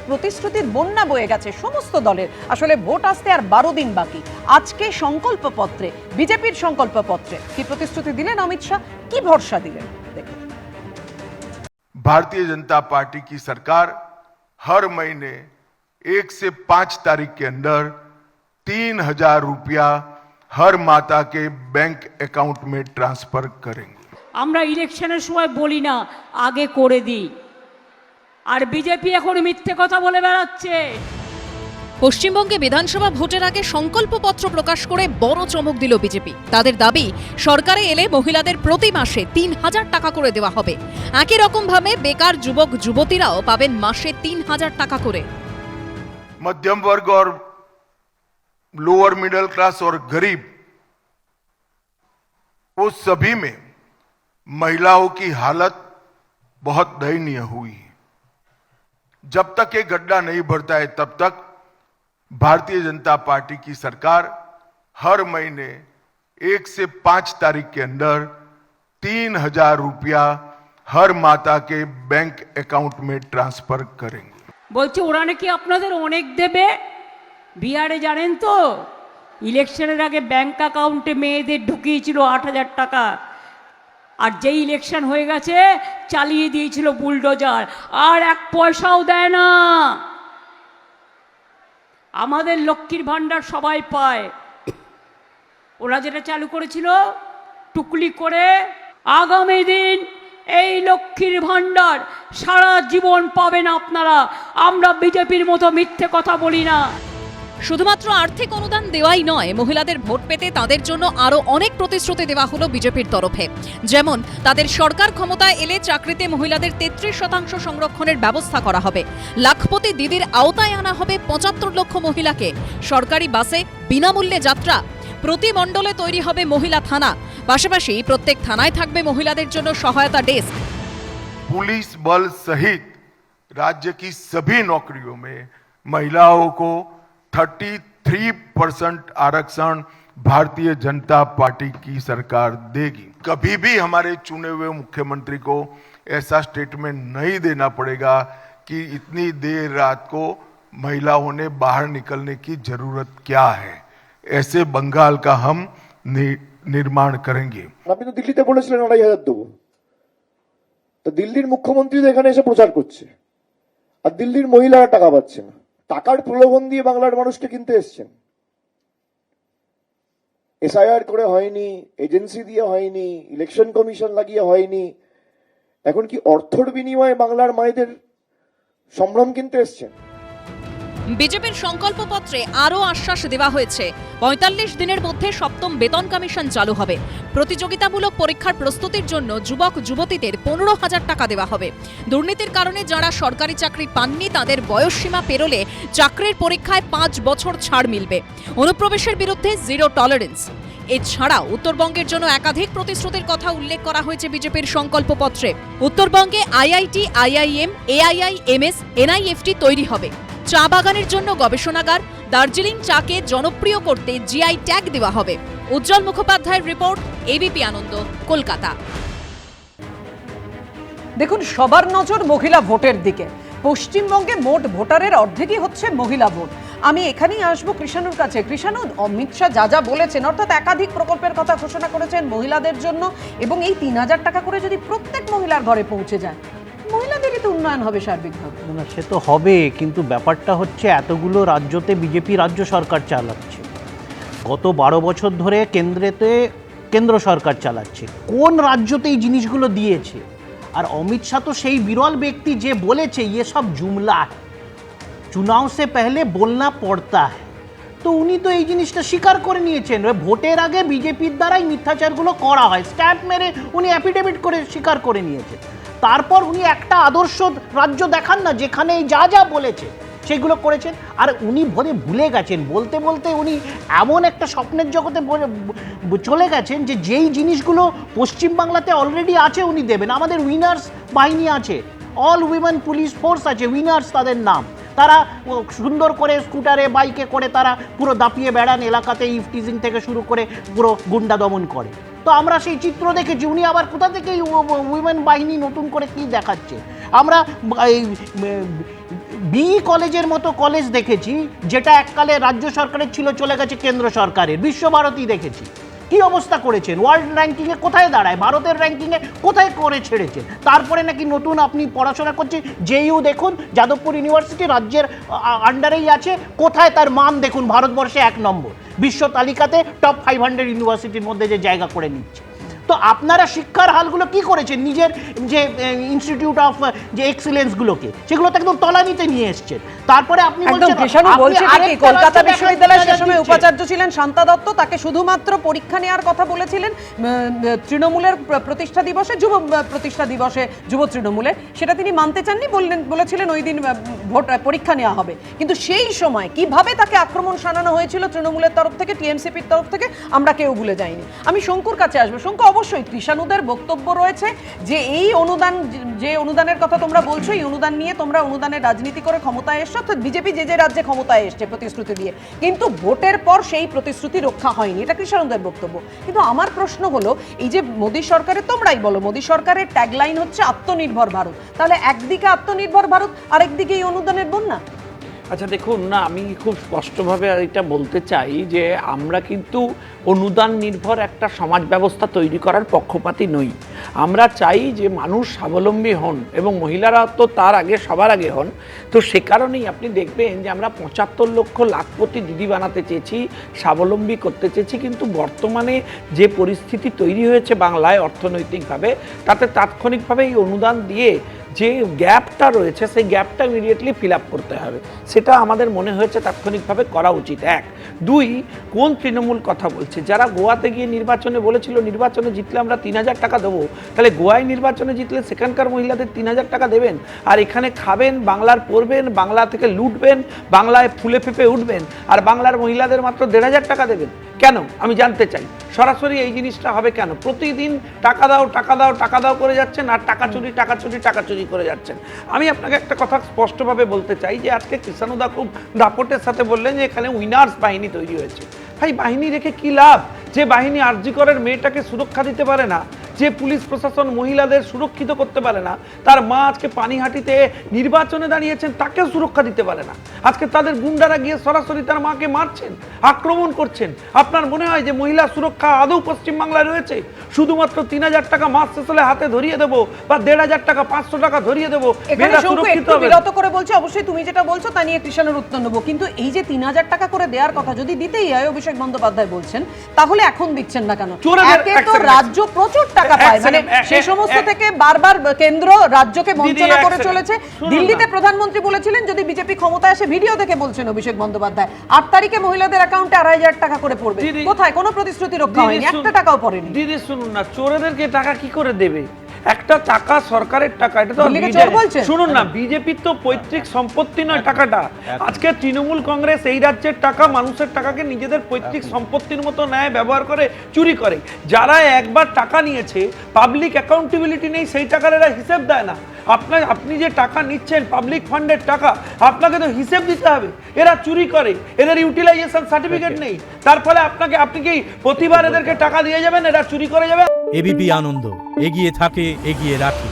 প্রতিশ্রুতির বন্যা বয়ে গেছে সমস্ত দলের। আসলে ভোট আসতে আর 12 দিন বাকি। আজকে সংকল্প পত্রে, বিজেপির সংকল্প পত্রে কি প্রতিশ্রুতি দিলেন অমিত শাহ, কি ভরসা দিলেন দেখুন। भारतीय जनता पार्टी की सरकार हर महीने 1 से 5 तारीख के अंदर 3,000 रुपया हर माता के बैंक अकाउंट में ट्रांसफर करेंगे। আমরা ইলেকশনের সময় বলি না, আগে করে দিই, আর বিজেপি এখন মিথ্যে কথা বলে বেড়াচ্ছে। পশ্চিমবঙ্গে বিধানসভা ভোটের আগে সংকল্পপত্র প্রকাশ করে বড় চমক দিল বিজেপি। তাদের দাবি, সরকারে এলে মহিলাদের প্রতি মাসে 3,000 টাকা করে দেওয়া হবে। একই রকম ভাবে বেকার যুবক যুবতীরাও পাবেন মাসে 3,000 টাকা করে। मध्यम वर्ग और लोअर मिडिल क्लास और गरीब, वो सभी में महिलाओं की हालत बहुत दयनीय हुई है। जब तक ये गड्ढा नहीं भरता है तब तक भारतीय जनता पार्टी की सरकार हर महीने 1 से 5 तारीख के अंदर 3,000 रुपया हर माता के बैंक अकाउंट में ट्रांसफर करेंगे। বলছে ওরা নাকি আপনাদের অনেক দেবে। বিহারে জানেন তো, ইলেকশনের আগে ব্যাংক অ্যাকাউন্টে মেয়েদের ঢুকিয়েছিল 8,000 টাকা, আর যেই ইলেকশন হয়ে গেছে চালিয়ে দিয়েছিল বুলডোজার, আর 1 পয়সাও দেয় না। আমাদের লক্ষ্মীর ভাণ্ডার সবাই পায়, ওরা যেটা চালু করেছিল টুকলি করে। আগামী দিন এই লক্ষ্মীর ভাণ্ডার সারা জীবন পাবেন আপনারা। আমরা বিজেপির মতো মিথ্যে কথা বলি না। শুধুমাত্র আর্থিক অনুদান দেওয়াই নয়, মহিলাদের ভোট পেতে তাদের জন্য আরো অনেক প্রতিশ্রুতি দেওয়া হলো বিজেপির তরফে। যেমন, তাদের সরকার ক্ষমতায় এলে চাকরিতে মহিলাদের 33% সংরক্ষণের ব্যবস্থা করা হবে। লাখপতি দিদির আওতায় আনা হবে 75 লক্ষ মহিলাকে। সরকারি বাসে বিনামূল্যে যাত্রা। প্রতি মণ্ডলে তৈরি হবে মহিলা থানা। পাশাপাশি প্রত্যেক থানায় থাকবে মহিলাদের জন্য সহায়তা ডেস্ক। पुलिस बल सहित राज्य की सभी नौकरियों में महिलाओं को 33% आरक्षण भारतीय जनता पार्टी की सरकार देगी। कभी भी हमारे चुने हुए मुख्यमंत्री को ऐसा स्टेटमेंट नहीं देना पड़ेगा कि इतनी देर रात को महिलाओं ने बाहर निकलने की जरूरत क्या है। ऐसे बंगाल का हम निर्माण करेंगे। আপনি তো দিল্লিতে বলেছিলেন 2,500 দেবো, তো দিল্লির মুখ্যমন্ত্রী তো এখানে এসে প্রচার করছে, আর দিল্লির মহিলারা টাকা পাচ্ছে না। টাকার প্রলোভন দিয়ে বাংলার মানুষকে কিনতে এসছেন। এসআইআর করে হয়নি, এজেন্সি দিয়ে হয়নি, ইলেকশন কমিশন লাগিয়ে হয়নি, এখন কি অর্থর বিনিময়ে বাংলার মায়েদের সম্ভ্রম কিনতে এসছেন? বিজেপির সংকল্পপত্রে আরও আশ্বাস দেওয়া হয়েছে, 45 দিনের মধ্যে 7ম বেতন কমিশন চালু হবে। প্রতিযোগিতামূলক পরীক্ষার প্রস্তুতির জন্য যুবক যুবতীদের 15,000 টাকা দেওয়া হবে। দুর্নীতির কারণে যারা সরকারি চাকরি পাননি তাদের বয়সসীমা পেরোলে চাকরির পরীক্ষায় 5 বছর ছাড় মিলবে। অনুপ্রবেশের বিরুদ্ধে জিরো টলারেন্স। এছাড়াও উত্তরবঙ্গের জন্য একাধিক প্রতিশ্রুতির কথা উল্লেখ করা হয়েছে বিজেপির সংকল্পপত্রে। উত্তরবঙ্গে আইআইটি, আইআইএম, এআইআইএমএস, এনআইএফটি তৈরি হবে। চা বাগানের জন্য গবেষণাগার। দার্জিলিং চাকে জনপ্রিয় করতে জিআই ট্যাগ দেওয়া হবে। উজ্জ্বল মুখোপাধ্যায়ের রিপোর্ট, এবিপি আনন্দ, কলকাতা। দেখুন, সবার নজর মহিলা ভোটের দিকে। পশ্চিমবঙ্গে মোট ভোটারের অর্ধেকই হচ্ছে মহিলা ভোট। আমি এখানেই আসবো কৃষাণুর কাছে। কৃষাণু, অমিত শাহ যা বলেছেন, অর্থাৎ একাধিক প্রকল্পের কথা ঘোষণা করেছেন মহিলাদের জন্য, এবং এই 3,000 টাকা করে যদি প্রত্যেক মহিলার ঘরে পৌঁছে যায়, মহিলাদেরই তো উন্নয়ন হবে সার্বিকভাবে। না, সে তো হবে, কিন্তু ব্যাপারটা হচ্ছে এতগুলো রাজ্যতে বিজেপি রাজ্য সরকার চালাচ্ছে। গত 12 বছর ধরে কেন্দ্র সরকার চালাচ্ছে। কোন রাজ্যতে এই জিনিসগুলো দিয়েছে? আর অমিত শাহ তো সেই বিরল ব্যক্তি যে বলেছে ये सब जुमला है, चुनाव से पहले बोलना पड़ता है। তো উনি তো এই জিনিসটা স্বীকার করে নিয়েছেন। ভোটের আগে বিজেপির দ্বারাই মিথ্যাচারগুলো করা হয়, স্ট্যাম্প মেরে উনি অ্যাফিডেভিট করে স্বীকার করে নিয়েছেন। তারপর উনি একটা আদর্শ রাজ্য দেখান না যেখানে যা বলেছে সেগুলো করেছেন। আর উনি ভুলে গেছেন, বলতে বলতে উনি এমন একটা স্বপ্নের জগতে চলে গেছেন যে যেই জিনিসগুলো পশ্চিমবাংলাতে অলরেডি আছে উনি দেবেন। আমাদের উইনার্স বাহিনী আছে, অল উইমেন পুলিশ ফোর্স আছে, উইনার্স তাদের নাম। তারা সুন্দর করে স্কুটারে বাইকে করে তারা পুরো দাপিয়ে বেড়ান এলাকাতে, ইফটিজিং থেকে শুরু করে পুরো গুন্ডা দমন করে। তো আমরা সেই চিত্র দেখেছি। উনি আবার কোথা থেকে উইমেন বাহিনী নতুন করে কি দেখাচ্ছে? আমরা বি কলেজের মতো কলেজ দেখেছি, যেটা এককালে রাজ্য সরকারের ছিল, চলে গেছে কেন্দ্র সরকারের। বিশ্বভারতী দেখেছি কি অবস্থা করেছেন, ওয়ার্ল্ড র্যাঙ্কিংয়ে কোথায় দাঁড়ায়, ভারতের র্যাঙ্কিংয়ে কোথায় করে ছেড়েছেন। তারপরে নাকি নতুন আপনি পড়াশোনা করছেন, জেইউ দেখুন, যাদবপুর ইউনিভার্সিটি রাজ্যের আন্ডারেই আছে, কোথায় তার মান দেখুন, ভারতবর্ষে 1 নম্বর, বিশ্ব তালিকাতে টপ 500 ইউনিভার্সিটির মধ্যে যে জায়গা করে নিচ্ছে। তো আপনারা শিক্ষার হালগুলো কি করেছেন, নিজের যে ইনস্টিটিউট অফ যে এক্সিলেন্সগুলোকে, সেগুলো তো একদম তলানিতে নিয়ে এসছেন। তারপরে আপনি একদম বলছেন কৃষাণু আপনি বলছে আরেকটা কি, কলকাতা রাজ্যে বিশ্ববিদ্যালয়ের সে সময় দিচ্ছেন। উপাচার্য ছিলেন শান্তা দত্ত, তাকে শুধুমাত্র পরীক্ষা নেওয়ার কথা বলেছিলেন তৃণমূলের প্রতিষ্ঠা দিবসে, যুব প্রতিষ্ঠা দিবসে যুব তৃণমূলের, সেটা তিনি মানতে চাননি, বলেছিলেন ওই দিন ভোট পরীক্ষা নেওয়া হবে। কিন্তু সেই সময় কিভাবে তাকে আক্রমণ শানানো হয়েছিল তৃণমূলের তরফ থেকে, টিএমসিপির তরফ থেকে, আমরা কেউ ভুলে যাইনি। আমি শঙ্কুর কাছে আসবো। শঙ্কু, অবশ্যই কৃষাণুদের বক্তব্য রয়েছে যে এই অনুদান, যে অনুদানের কথা তোমরা বলছো, এই অনুদান নিয়ে তোমরা অনুদানের রাজনীতি করে ক্ষমতায় এসছো, তো বিজেপি যে রাজ্যে ক্ষমতায় এসছে প্রতিশ্রুতি দিয়ে, কিন্তু ভোটের পর সেই প্রতিশ্রুতি রক্ষা হয়নি, এটা কৃষাণুদের বক্তব্য। কিন্তু আমার প্রশ্ন হলো, এই যে মোদী সরকারের, তোমরাই বলো, মোদী সরকারের ট্যাগলাইন হচ্ছে আত্মনির্ভর ভারত, তাহলে একদিকে আত্মনির্ভর ভারত, আরেকদিকে এই অনুদানের বন্যা। আচ্ছা দেখুন না, আমি খুব স্পষ্টভাবে এটা বলতে চাই যে আমরা কিন্তু অনুদান নির্ভর একটা সমাজ ব্যবস্থা তৈরি করার পক্ষপাতী নই। আমরা চাই যে মানুষ স্বাবলম্বী হন, এবং মহিলারা তো তার আগে, সবার আগে হন। তো সে কারণেই আপনি দেখবেন যে আমরা 75 লক্ষ লাখপতি দিদি বানাতে চেয়েছি, স্বাবলম্বী করতে চেয়েছি। কিন্তু বর্তমানে যে পরিস্থিতি তৈরি হয়েছে বাংলায় অর্থনৈতিকভাবে, তাতে তাৎক্ষণিকভাবে এই অনুদান দিয়ে যে গ্যাপটা রয়েছে, সেই গ্যাপটা ইমিডিয়েটলি ফিল আপ করতে হবে, সেটা আমাদের মনে হয়েছে তাৎক্ষণিকভাবে করা উচিত। 1, 2, কোন তৃণমূল কথা বলছে? যারা গোয়াতে গিয়ে নির্বাচনে বলেছিল নির্বাচনে জিতলে আমরা 3000 টাকা দেবো, তাহলে গোয়ায় নির্বাচনে জিতলে সেখানকার মহিলাদের 3000 টাকা দেবেন, আর এখানে খাবেন, বাংলার পড়বেন, বাংলা থেকে লুটবেন, বাংলায় ফুলে ফেপে উঠবেন, আর বাংলার মহিলাদের মাত্র 1500 টাকা দেবেন? কেন আমি জানতে চাই। সরাসরি এই জিনিসটা হবে কেন? প্রতিদিন টাকা দাও টাকা দাও টাকা দাও করে যাচ্ছেন, আর টাকা চুরি টাকা চুরি টাকা চুরি করে যাচ্ছেন। আমি আপনাকে একটা কথা স্পষ্টভাবে বলতে চাই যে আজকে কৃষাণুদা খুব দাপটের সাথে বললেন যে এখানে উইনার্স বাহিনী তৈরি হয়েছে। ভাই, বাহিনী রেখে কি লাভ? যে বাহিনী আরজি করের মেয়েটাকে সুরক্ষা দিতে পারে না, যে পুলিশ প্রশাসন মহিলাদের সুরক্ষিত করতে পারে না, তার মা আজকে পানিহাটিতে নির্বাচনে দাঁড়িয়েছেন, তাকেও সুরক্ষা দিতে পারে না। আজকে তাদের গুন্ডারা গিয়ে সরাসরি তার মাকে মারছেন, আক্রমণ করছেন। আপনার মনে হয় যে মহিলা সুরক্ষা আদৌ পশ্চিমবাংলায় রয়েছে? শুধুমাত্র 3000 টাকা মাস শেষ হলে হাতে ধরিয়ে দেবো, বা 1500 টাকা 500 টাকা ধরিয়ে দেবো, এখানে শঙ্কু একটু বিরত করে বলছে, অবশ্যই তুমি যেটা বলছো তা নিয়ে কৃষাণুর উত্তর নেবো, কিন্তু এই যে 3000 টাকা করে দেওয়ার কথা যদি দিতেই হয়, অভিষেক বন্দ্যোপাধ্যায় বলছেন, তাহলে এখন দিচ্ছেন না কেন? একে তো রাজ্য প্রচুর টাকা পায়, মানে সেই সমস্ত থেকে বারবার কেন্দ্র রাজ্যকে বঞ্চনা করে চলেছে। দিল্লিতে প্রধানমন্ত্রী বলেছিলেন যদি বিজেপি ক্ষমতায় আসে, ভিডিও দেখে বলছেন অভিষেক বন্দ্যোপাধ্যায়, 8 তারিখে মহিলাদের অ্যাকাউন্টে 2500 টাকা করে পড়বে। কোথায়? কোনো প্রতিশ্রুতি রক্ষা হয়নি, একটা টাকাও পড়েনি। দিদি শুনুন না, চোরেদেরকে টাকা কি করে দেবে? একটা টাকা সরকারের টাকা, এটা তো শুনুন না, বিজেপির তো পৈতৃক সম্পত্তি নয় টাকাটা। আজকে তৃণমূল কংগ্রেস এই রাজ্যের টাকা, মানুষের টাকাকে নিজেদের পৈতৃক সম্পত্তির মতো নেয়, ব্যবহার করে, চুরি করে। যারা একবার টাকা নিয়েছে, পাবলিক অ্যাকাউন্টেবিলিটি নেই, সেই টাকার এরা হিসেব দেয় না। আপনি যে টাকা নিচ্ছেন পাবলিক ফান্ডের টাকা, আপনাকে তো হিসেব দিতে হবে। এরা চুরি করে, এদের ইউটিলাইজেশন সার্টিফিকেট নেই, তার ফলে আপনি কি প্রতিবার এদেরকে টাকা দিয়ে যাবেন, এরা চুরি করে যাবে? এবিপি আনন্দ, এগিয়ে থাকে, এগিয়ে রাখে।